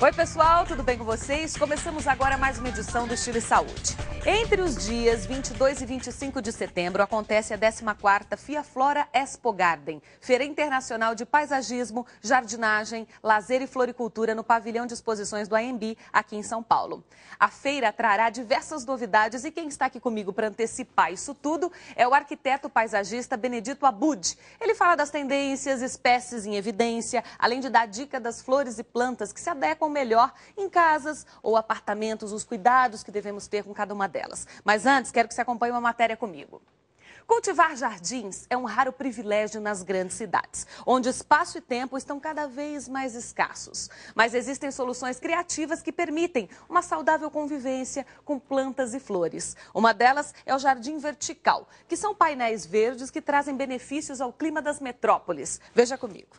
Oi pessoal, tudo bem com vocês? Começamos agora mais uma edição do Estilo e Saúde. Entre os dias 22 e 25 de setembro acontece a 14ª FIA Flora Expo Garden, Feira Internacional de Paisagismo, Jardinagem, Lazer e Floricultura no pavilhão de exposições do AMB, aqui em São Paulo. A feira trará diversas novidades e quem está aqui comigo para antecipar isso tudo é o arquiteto paisagista Benedito Abud. Ele fala das tendências, espécies em evidência, além de dar dica das flores e plantas que se adequam melhor em casas ou apartamentos, os cuidados que devemos ter com cada uma delas. Mas antes, quero que você acompanhe uma matéria comigo. Cultivar jardins é um raro privilégio nas grandes cidades, onde espaço e tempo estão cada vez mais escassos. Mas existem soluções criativas que permitem uma saudável convivência com plantas e flores. Uma delas é o jardim vertical, que são painéis verdes que trazem benefícios ao clima das metrópoles. Veja comigo.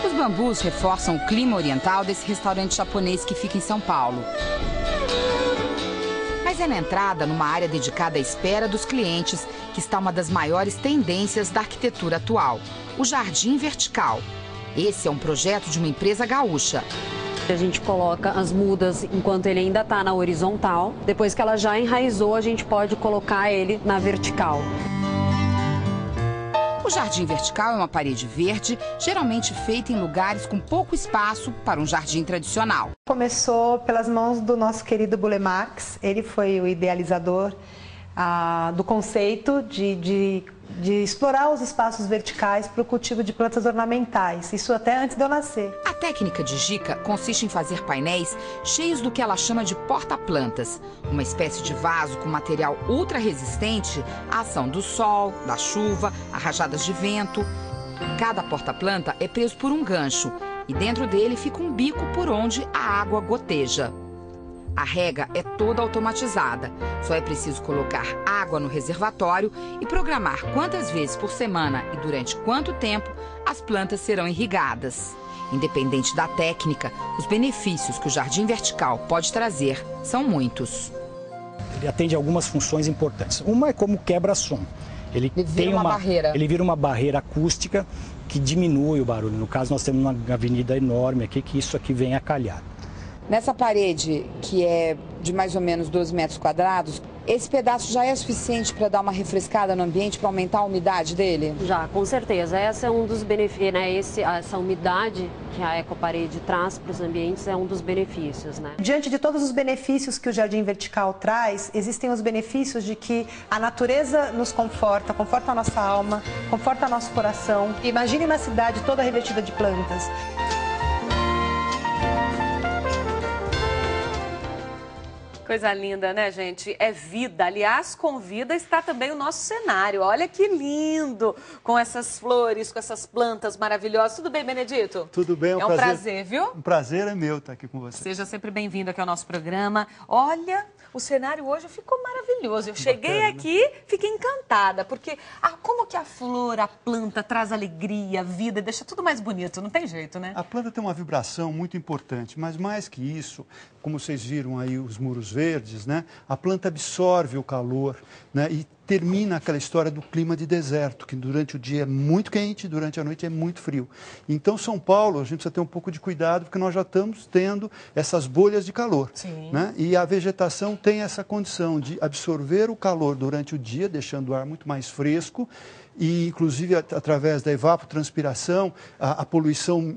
Os bambus reforçam o clima oriental desse restaurante japonês que fica em São Paulo. Mas é na entrada, numa área dedicada à espera dos clientes, que está uma das maiores tendências da arquitetura atual, o jardim vertical. Esse é um projeto de uma empresa gaúcha. A gente coloca as mudas enquanto ele ainda está na horizontal. Depois que ela já enraizou, a gente pode colocar ele na vertical. O jardim vertical é uma parede verde, geralmente feita em lugares com pouco espaço para um jardim tradicional. Começou pelas mãos do nosso querido Burle Marx. Ele foi o idealizador do conceito de explorar os espaços verticais para o cultivo de plantas ornamentais. Isso até antes de eu nascer. A técnica de Gica consiste em fazer painéis cheios do que ela chama de porta-plantas, uma espécie de vaso com material ultra resistente à ação do sol, da chuva, a rajadas de vento. Cada porta-planta é preso por um gancho e dentro dele fica um bico por onde a água goteja. A rega é toda automatizada. Só é preciso colocar água no reservatório e programar quantas vezes por semana e durante quanto tempo as plantas serão irrigadas. Independente da técnica, os benefícios que o jardim vertical pode trazer são muitos. Ele atende a algumas funções importantes. Uma é como quebra-som. Ele vira uma barreira acústica que diminui o barulho. No caso, nós temos uma avenida enorme aqui que isso aqui vem a calhar. Nessa parede, que é de mais ou menos 12 metros quadrados, esse pedaço já é suficiente para dar uma refrescada no ambiente, para aumentar a umidade dele? Já, com certeza. Esse é um dos benefícios, né? Essa umidade que a ecoparede traz para os ambientes é um dos benefícios, né? Diante de todos os benefícios que o jardim vertical traz, existem os benefícios de que a natureza nos conforta a nossa alma, conforta nosso coração. Imagine uma cidade toda revestida de plantas. Coisa linda, né, gente? É vida. Aliás, com vida está também o nosso cenário. Olha que lindo! Com essas flores, com essas plantas maravilhosas. Tudo bem, Benedito? Tudo bem, é um prazer, viu? Um prazer é meu estar aqui com você. Seja sempre bem-vindo aqui ao nosso programa. Olha, o cenário hoje ficou maravilhoso. Eu cheguei aqui, fiquei encantada, porque como que a flor, a planta traz alegria, vida, deixa tudo mais bonito, não tem jeito, né? A planta tem uma vibração muito importante, mas mais que isso, como vocês viram aí os muros verdes, né? A planta absorve o calor, né? E termina aquela história do clima de deserto, que durante o dia é muito quente, durante a noite é muito frio. Então, São Paulo, a gente precisa ter um pouco de cuidado, porque nós já estamos tendo essas bolhas de calor. Sim. Né? E a vegetação tem essa condição de absorver o calor durante o dia, deixando o ar muito mais fresco, e inclusive através da evapotranspiração, a poluição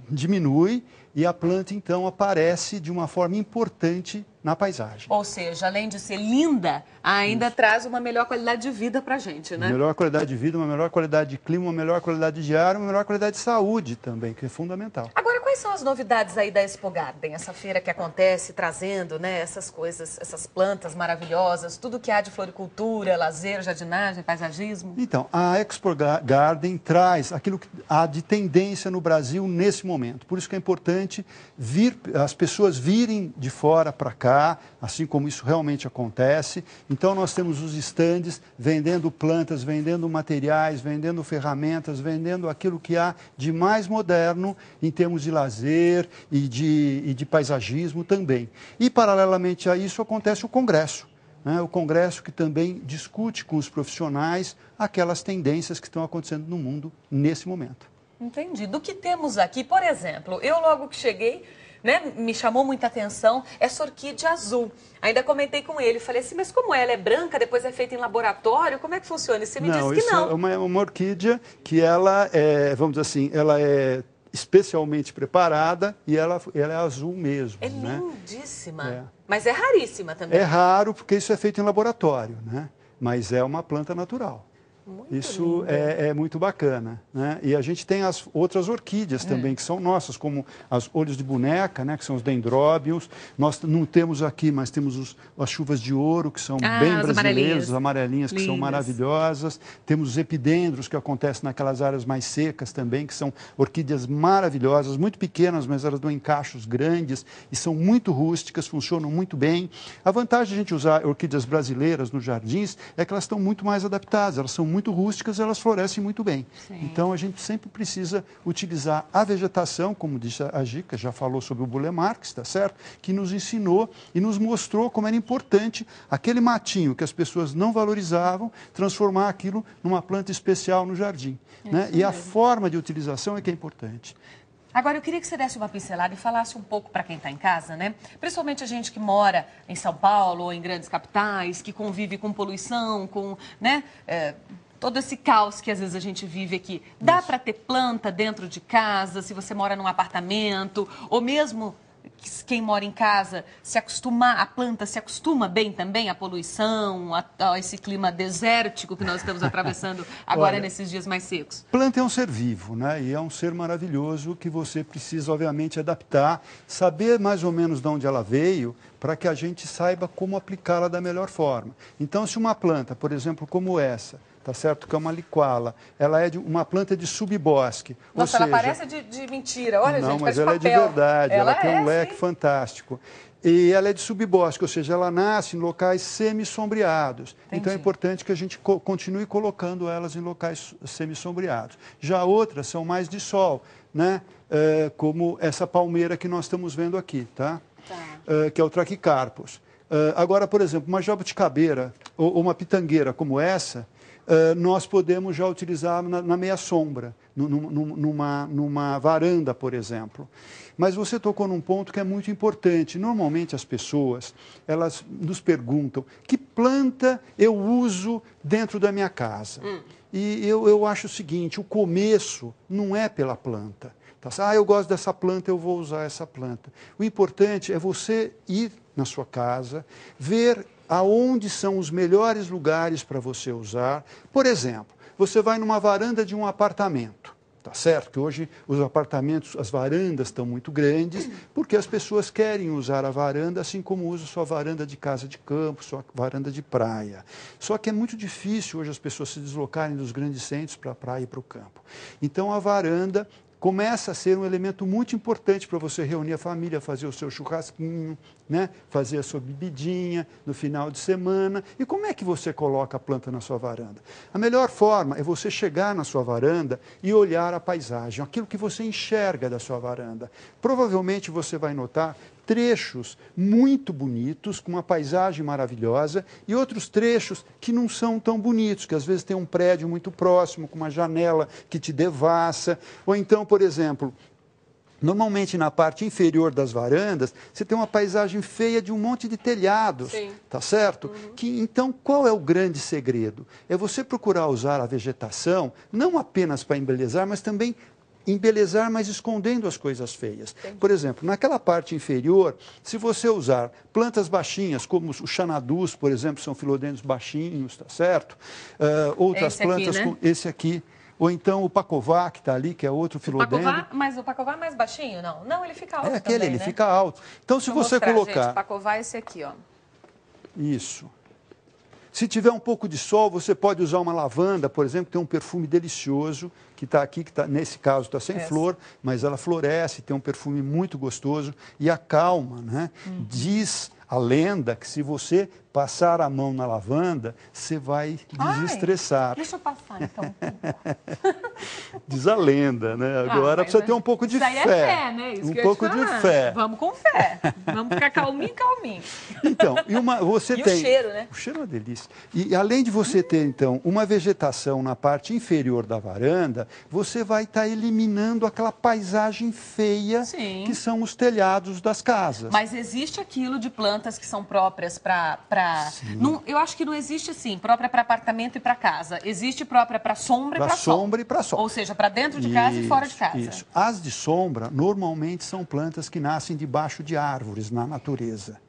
diminui e a planta, então, aparece de uma forma importante na paisagem. Ou seja, além de ser linda, ainda traz uma melhor qualidade de vida para a gente, né? Uma melhor qualidade de vida, uma melhor qualidade de clima, uma melhor qualidade de ar, uma melhor qualidade de saúde também, que é fundamental. Agora, quais são as novidades aí da Expo Garden? Essa feira que acontece trazendo, né, essas coisas, essas plantas maravilhosas, tudo que há de floricultura, lazer, jardinagem, paisagismo? Então, a Expo Garden traz aquilo que há de tendência no Brasil nesse momento. Por isso que é importante as pessoas virem de fora para cá, assim como isso realmente acontece. Então, nós temos os estandes vendendo plantas, vendendo materiais, vendendo ferramentas, vendendo aquilo que há de mais moderno em termos de lazer e de paisagismo também. E, paralelamente a isso, acontece o Congresso. O Congresso que também discute com os profissionais aquelas tendências que estão acontecendo no mundo nesse momento. Entendi. Do que temos aqui, por exemplo, eu logo que cheguei, né, me chamou muita atenção essa orquídea azul. Ainda comentei com ele, falei assim, mas como ela é branca, depois é feita em laboratório, como é que funciona? E você me disse que não. Isso é uma orquídea que ela é, vamos dizer assim, ela é especialmente preparada e ela é azul mesmo. É né? lindíssima, mas é raríssima também. É raro porque isso é feito em laboratório, né? Mas é uma planta natural. Isso é muito bacana, né? E a gente tem as outras orquídeas também, que são nossas, como as olhos de boneca, né? Que são os dendróbios. Nós não temos aqui, mas temos as chuvas de ouro, que são bem brasileiras, as amarelinhas, que são maravilhosas. Temos os epidendros, que acontecem naquelas áreas mais secas também, que são orquídeas maravilhosas, muito pequenas, mas elas dão encachos grandes e são muito rústicas, funcionam muito bem. A vantagem de a gente usar orquídeas brasileiras nos jardins é que elas estão muito mais adaptadas, elas são muito rústicas, elas florescem muito bem. Sim. Então, a gente sempre precisa utilizar a vegetação, como disse a Gica, já falou sobre o Burle Marx, está certo? Que nos ensinou e nos mostrou como era importante aquele matinho que as pessoas não valorizavam, transformar aquilo numa planta especial no jardim. Né? E a forma de utilização é que é importante. Agora, eu queria que você desse uma pincelada e falasse um pouco para quem está em casa, né? Principalmente a gente que mora em São Paulo ou em grandes capitais, que convive com poluição, com, né, todo esse caos que às vezes a gente vive aqui. Dá para ter planta dentro de casa, se você mora num apartamento, ou mesmo quem mora em casa, a planta se acostuma bem também à poluição, a esse clima desértico que nós estamos atravessando agora nesses dias mais secos? Planta é um ser vivo, né? E é um ser maravilhoso que você precisa, obviamente, adaptar, saber mais ou menos de onde ela veio, para que a gente saiba como aplicá-la da melhor forma. Então, se uma planta, por exemplo, como essa, tá certo? Que é uma liquala. Ela é uma planta de subbosque. Nossa, ela parece de mentira. Olha, não, gente, mas ela papel. É de verdade. Ela tem um leque sim. fantástico. E ela é de subbosque, ou seja, ela nasce em locais semi-sombreados. Então é importante que a gente continue colocando elas em locais semi-sombreados. Já outras são mais de sol, né? Como essa palmeira que nós estamos vendo aqui, tá? Que é o Trachycarpus. Agora, por exemplo, uma jabuticabeira ou uma pitangueira como essa, nós podemos já utilizar na meia sombra, numa varanda, por exemplo. Mas você tocou num ponto que é muito importante. Normalmente as pessoas, elas nos perguntam, que planta eu uso dentro da minha casa? E eu acho o seguinte, o começo não é pela planta. Tá? Eu gosto dessa planta, eu vou usar essa planta. O importante é você ir na sua casa, ver aonde são os melhores lugares para você usar. Por exemplo, você vai numa varanda de um apartamento, tá certo? Que hoje os apartamentos, as varandas estão muito grandes, porque as pessoas querem usar a varanda assim como usam sua varanda de casa de campo, sua varanda de praia. Só que é muito difícil hoje as pessoas se deslocarem dos grandes centros para a praia e para o campo. Então a varanda começa a ser um elemento muito importante para você reunir a família, fazer o seu churrasquinho, né? Fazer a sua bebidinha no final de semana. E como é que você coloca a planta na sua varanda? A melhor forma é você chegar na sua varanda e olhar a paisagem, aquilo que você enxerga da sua varanda. Provavelmente você vai notar trechos muito bonitos, com uma paisagem maravilhosa, e outros trechos que não são tão bonitos, que às vezes tem um prédio muito próximo, com uma janela que te devassa, ou então, por exemplo, normalmente na parte inferior das varandas, você tem uma paisagem feia de um monte de telhados, tá certo? Então, qual é o grande segredo? É você procurar usar a vegetação, não apenas para embelezar, mas também embelezar, mas escondendo as coisas feias. Por exemplo, naquela parte inferior, se você usar plantas baixinhas, como o xanadus, por exemplo, são filodendros baixinhos, tá certo? Outras plantas, aqui, né? Esse aqui, ou então o pacová, que está ali, que é outro filodendro. Mas o pacová é mais baixinho, não? Não, ele fica alto É aquele, também, ele né? fica alto. Então, se você colocar... Gente, pacová é esse aqui, ó. Isso. Se tiver um pouco de sol, você pode usar uma lavanda, por exemplo, que tem um perfume delicioso, que está aqui, nesse caso está sem flor, mas ela floresce, tem um perfume muito gostoso e acalma, né? Diz A lenda que se você passar a mão na lavanda, você vai desestressar. Deixa eu passar, então. Diz a lenda, né? Agora precisa ter um pouco de fé. Isso aí é fé, né? Isso um pouco de fé. Vamos com fé. Vamos ficar calminho. Então, você tem... o cheiro, né? O cheiro é uma delícia. E além de você ter, então, uma vegetação na parte inferior da varanda, você vai estar eliminando aquela paisagem feia que são os telhados das casas. Mas existe aquilo de plantas que são próprias para... eu acho que não existe assim, própria para apartamento e para casa. Existe própria para sombra e para sol. Sombra e para sol. Ou seja, para dentro de casa e fora de casa. Isso. As de sombra, normalmente, são plantas que nascem debaixo de árvores na natureza.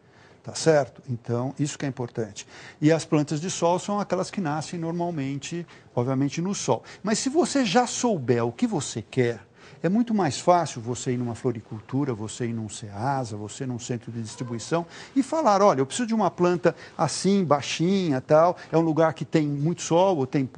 Tá certo? Então, isso que é importante. E as plantas de sol são aquelas que nascem normalmente, obviamente, no sol. Mas se você já souber o que você quer, é muito mais fácil você ir numa floricultura, você ir num Ceasa, você ir num centro de distribuição e falar, olha, eu preciso de uma planta assim, baixinha, tal, é um lugar que tem muito sol, ou tem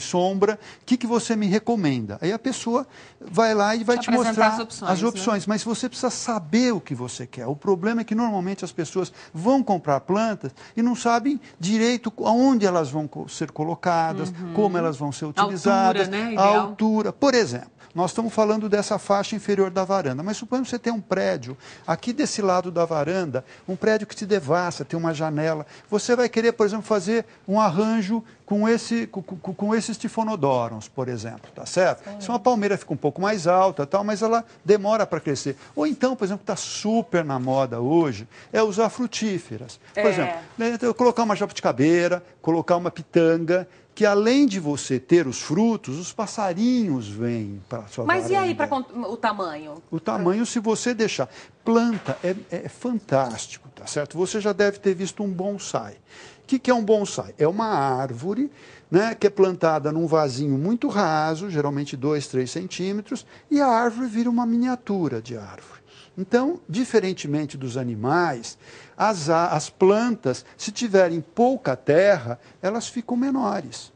sombra, o que você me recomenda? Aí a pessoa vai lá e vai te mostrar as opções, mas você precisa saber o que você quer. O problema é que normalmente as pessoas vão comprar plantas e não sabem direito aonde elas vão ser colocadas, como elas vão ser utilizadas, a altura. Por exemplo, nós estamos falando dessa faixa inferior da varanda, mas suponhamos que você tem um prédio, aqui desse lado da varanda, um prédio que te devassa, tem uma janela. Você vai querer, por exemplo, fazer um arranjo com esses tifonodorons, por exemplo, tá certo? Se uma palmeira fica um pouco mais alta, tal, mas ela demora para crescer. Ou então, por exemplo, está super na moda hoje, é usar frutíferas. Por exemplo, colocar uma jabuticabeira, colocar uma pitanga, que além de você ter os frutos, os passarinhos vêm para a sua varanda. Mas e aí para o tamanho? O tamanho, se você deixar. Planta é fantástico, tá certo? Você já deve ter visto um bonsai. O que é um bonsai? É uma árvore, né, que é plantada num vasinho muito raso, geralmente 2, 3 centímetros, e a árvore vira uma miniatura de árvore. Então, diferentemente dos animais, as plantas, se tiverem pouca terra, elas ficam menores.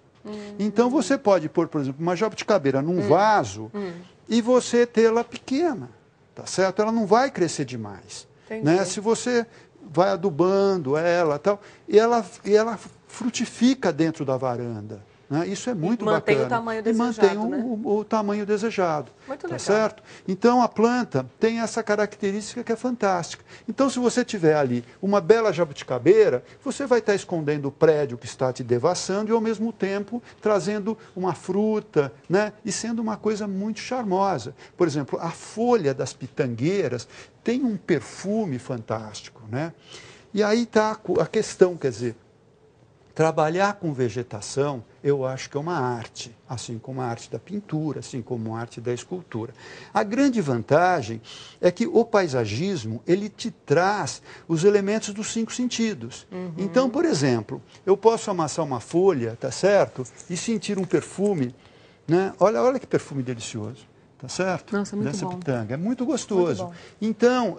Então, você pode pôr, por exemplo, uma jabuticabeira num vaso e você tê-la pequena, tá certo? Ela não vai crescer demais. Né? Se você vai adubando ela, tal, e ela frutifica dentro da varanda. Né? Isso é muito bacana. Mantém o tamanho desejado, e mantém o tamanho desejado. Muito legal. Certo? Então, a planta tem essa característica que é fantástica. Então, se você tiver ali uma bela jabuticabeira, você vai estar escondendo o prédio que está te devassando e, ao mesmo tempo, trazendo uma fruta, né? E sendo uma coisa muito charmosa. Por exemplo, a folha das pitangueiras tem um perfume fantástico. Né? E aí está a questão, quer dizer, trabalhar com vegetação, eu acho que é uma arte, assim como a arte da pintura, assim como a arte da escultura. A grande vantagem é que o paisagismo, ele te traz os elementos dos 5 sentidos. Então, por exemplo, eu posso amassar uma folha, tá certo? E sentir um perfume, né? Olha que perfume delicioso. Tá certo? Nossa, muito dessa bom. pitanga. É muito gostoso. Muito bom. Então,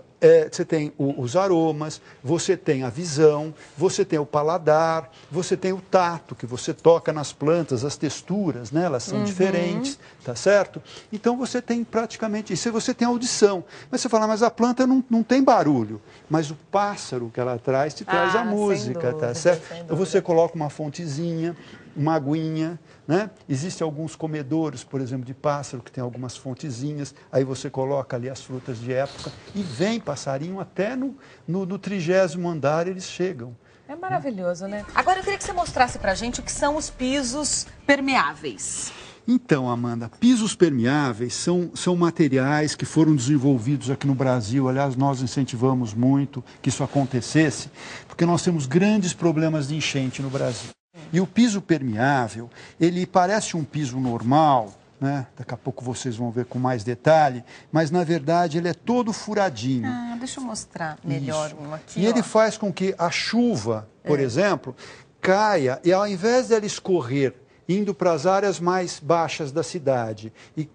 você tem os aromas, você tem a visão, você tem o paladar, você tem o tato, que você toca nas plantas, as texturas, né? Elas são diferentes, tá certo? Então, você tem praticamente isso. E você tem a audição. Mas você fala, mas a planta não tem barulho. Mas o pássaro que ela traz te traz a música, tá certo? Então, você coloca uma fontezinha, uma aguinha, né? Existem alguns comedouros, por exemplo, de pássaro, que tem algumas fontezinhas, aí você coloca ali as frutas de época e vem passarinho até no 30º andar eles chegam. É maravilhoso, né? Agora eu queria que você mostrasse pra gente o que são os pisos permeáveis. Então, Amanda, pisos permeáveis são materiais que foram desenvolvidos aqui no Brasil. Aliás, nós incentivamos muito que isso acontecesse, porque nós temos grandes problemas de enchente no Brasil. E o piso permeável, ele parece um piso normal, né? Daqui a pouco vocês vão ver com mais detalhe, mas na verdade ele é todo furadinho. Deixa eu mostrar melhor um aqui. E ele faz com que a chuva, por exemplo, caia e ao invés dela escorrer indo para as áreas mais baixas da cidade e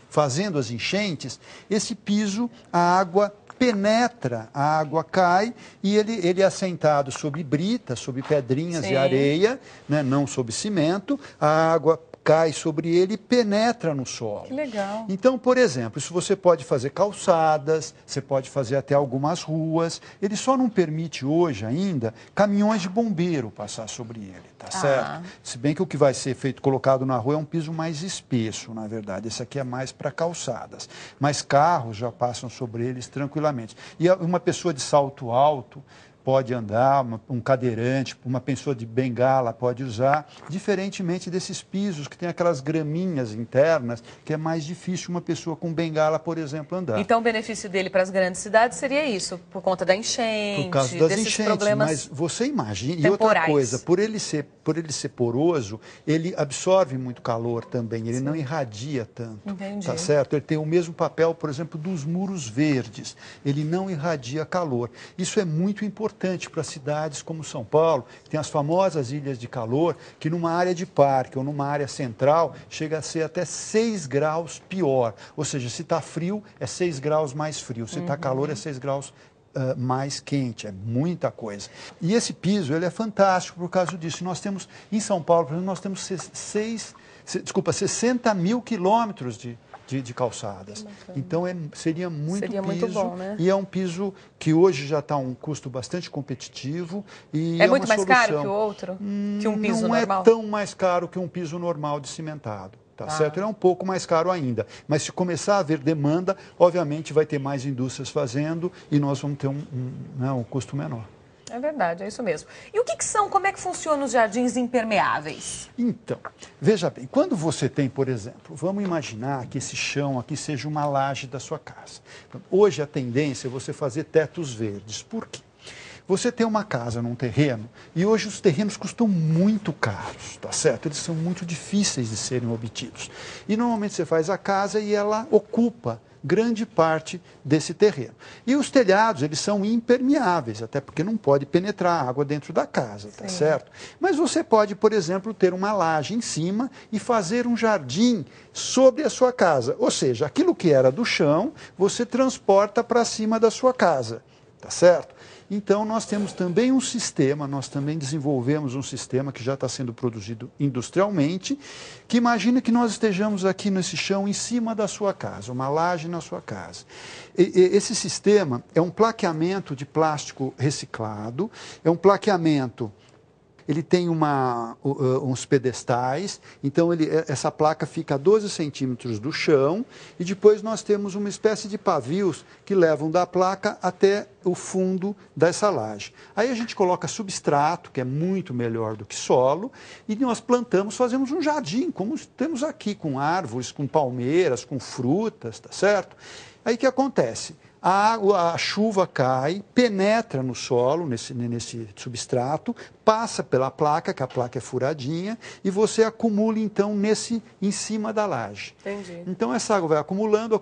fazendo as enchentes, esse piso, a água penetra, a água cai e ele é assentado sobre brita, sobre pedrinhas e areia, né, não sobre cimento, a água cai sobre ele e penetra no solo. Que legal. Então, por exemplo, isso você pode fazer calçadas, você pode fazer até algumas ruas. Ele só não permite hoje ainda caminhões de bombeiro passar sobre ele, tá certo? Se bem que o que vai ser feito, colocado na rua é um piso mais espesso, na verdade. Esse aqui é mais para calçadas. Mas carros já passam sobre eles tranquilamente. E uma pessoa de salto alto pode andar, um cadeirante, uma pessoa de bengala pode usar, diferentemente desses pisos que tem aquelas graminhas internas, que é mais difícil uma pessoa com bengala, por exemplo, andar. Então o benefício dele para as grandes cidades seria isso, por conta da enchente, por causa das desses enchentes, problemas mas você imagina, temporais. E outra coisa, por ele ser poroso, ele absorve muito calor também, ele não irradia tanto. Entendi. Tá certo? Ele tem o mesmo papel, por exemplo, dos muros verdes, ele não irradia calor. Isso é muito importante para cidades como São Paulo, que tem as famosas ilhas de calor, que numa área de parque ou numa área central chega a ser até 6 graus pior. Ou seja, se está frio, é 6 graus mais frio. Se está calor, é 6 graus mais quente. É muita coisa. E esse piso, ele é fantástico por causa disso. Nós temos, em São Paulo, por exemplo, nós temos 60 mil quilômetros de calçadas. Então seria muito piso, muito bom, né? E é um piso que hoje já está a um custo bastante competitivo. E é muito uma mais caro que o outro? Que um piso normal? Não é tão mais caro que um piso normal de cimentado. Tá certo? Ele é um pouco mais caro ainda. Mas se começar a haver demanda, obviamente vai ter mais indústrias fazendo e nós vamos ter um custo menor. É verdade, é isso mesmo. E o que são, como é que funcionam os jardins impermeáveis? Então, veja bem, quando você tem, por exemplo, vamos imaginar que esse chão aqui seja uma laje da sua casa. Hoje a tendência é você fazer tetos verdes. Por quê? Você tem uma casa num terreno e hoje os terrenos custam muito caros, tá certo? Eles são muito difíceis de serem obtidos. E normalmente você faz a casa e ela ocupa grande parte desse terreno. E os telhados, eles são impermeáveis, até porque não pode penetrar água dentro da casa, tá certo? Mas você pode, por exemplo, ter uma laje em cima e fazer um jardim sobre a sua casa. Ou seja, aquilo que era do chão, você transporta para cima da sua casa, tá certo? Então, nós temos também um sistema, nós também desenvolvemos um sistema que já está sendo produzido industrialmente, que imagina que nós estejamos aqui nesse chão em cima da sua casa, uma laje na sua casa. Esse sistema é um plaqueamento de plástico reciclado, é um plaqueamento. Ele tem uns pedestais, então essa placa fica a 12 centímetros do chão e depois nós temos uma espécie de pavios que levam da placa até o fundo dessa laje. Aí a gente coloca substrato, que é muito melhor do que solo, e nós plantamos, fazemos um jardim, como temos aqui, com árvores, com palmeiras, com frutas, tá certo? Aí o que acontece? A chuva cai, penetra no solo, nesse substrato, passa pela placa, que a placa é furadinha, e você acumula, então, em cima da laje. Entendi. Então, essa água vai acumulando.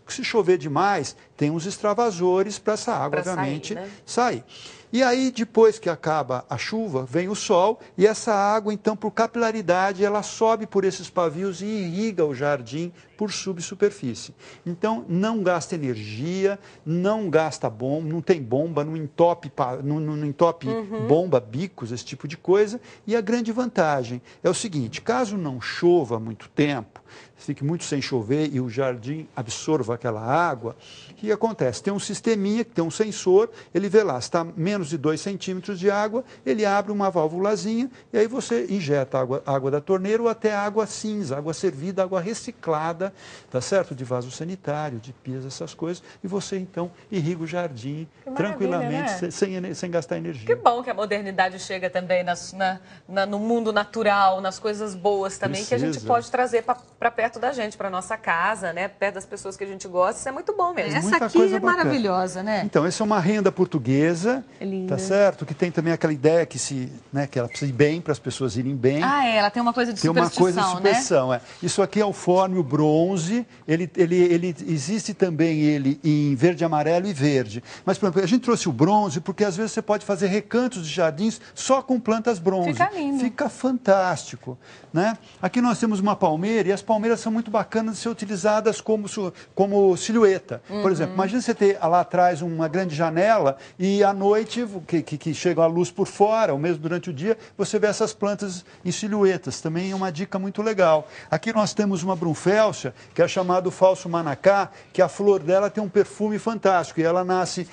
Se chover demais, tem uns extravasores para essa água, obviamente, sair. E aí, depois que acaba a chuva, vem o sol, e essa água, então, por capilaridade, ela sobe por esses pavios e irriga o jardim por subsuperfície. Então, não gasta energia, não gasta bomba, não tem bomba, não entope bomba, bicos, esse tipo de coisa. E a grande vantagem é o seguinte, caso não chova muito tempo, fique muito sem chover e o jardim absorva aquela água, o que acontece? Tem um sisteminha, que tem um sensor, ele vê lá, se está menos de 2 centímetros de água, ele abre uma válvulazinha e aí você injeta água da torneira ou até água cinza, água servida, água reciclada, tá certo? De vaso sanitário, de pias, essas coisas, e você então irriga o jardim tranquilamente, né? sem gastar energia. Que bom que a modernidade chega também no mundo natural, nas coisas boas também, que a gente pode trazer para perto da gente, para nossa casa, né? Perto das pessoas que a gente gosta, isso é muito bom mesmo. Essa aqui é maravilhosa, né? Então, essa é uma renda portuguesa, tá certo? Que tem também aquela ideia que ela precisa ir bem, para as pessoas irem bem. Ela tem uma coisa de superstição, né? Isso aqui é o fórmio bronze, ele existe também ele em verde, amarelo e verde. Mas, por exemplo, a gente trouxe o bronze porque às vezes você pode fazer recantos de jardins só com plantas bronze. Fica lindo. Fica fantástico, né? Aqui nós temos uma palmeira e as palmeiras são muito bacanas de ser utilizadas como silhueta. Por exemplo, imagina você ter lá atrás uma grande janela e à noite noite, que chegam à luz por fora, ou mesmo durante o dia, você vê essas plantas em silhuetas. Também é uma dica muito legal. Aqui nós temos uma brunfelsia, que é chamado falso manacá, que a flor dela tem um perfume fantástico. E ela nasce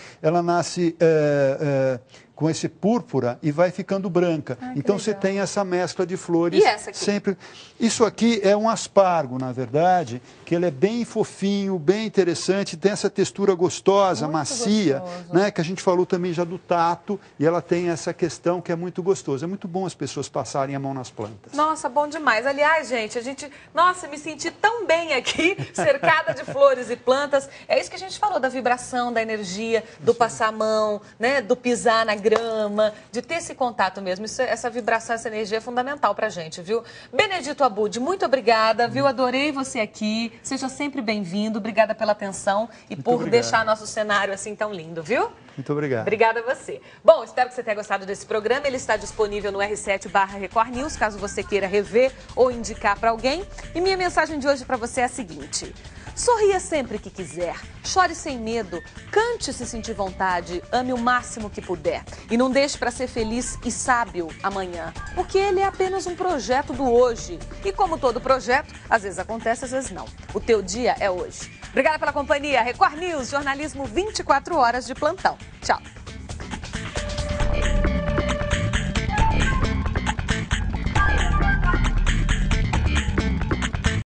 com esse púrpura e vai ficando branca. Então você tem essa mescla de flores. E essa aqui? Sempre. Isso aqui é um aspargo, na verdade, que ele é bem fofinho, bem interessante, tem essa textura gostosa, muito macia, né, que a gente falou também já do tato, e ela tem essa questão que é muito gostosa. É muito bom as pessoas passarem a mão nas plantas. Nossa, bom demais. Aliás, gente, nossa, me senti tão bem aqui, cercada de flores e plantas. É isso que a gente falou, da vibração, da energia, do passar a mão, né, do pisar na grama, de ter esse contato mesmo. Essa vibração, essa energia é fundamental pra gente, viu? Benedito Abud, muito obrigada, viu? Adorei você aqui. Seja sempre bem-vindo. Obrigada pela atenção e muito por deixar nosso cenário assim tão lindo, viu? Muito obrigado. Obrigada a você. Bom, espero que você tenha gostado desse programa. Ele está disponível no R7/Record News, caso você queira rever ou indicar para alguém. E minha mensagem de hoje para você é a seguinte: sorria sempre que quiser, chore sem medo, cante se sentir vontade, ame o máximo que puder. E não deixe para ser feliz e sábio amanhã, porque ele é apenas um projeto do hoje. E como todo projeto, às vezes acontece, às vezes não. O teu dia é hoje. Obrigada pela companhia. Record News, jornalismo 24 horas de plantão. Tchau.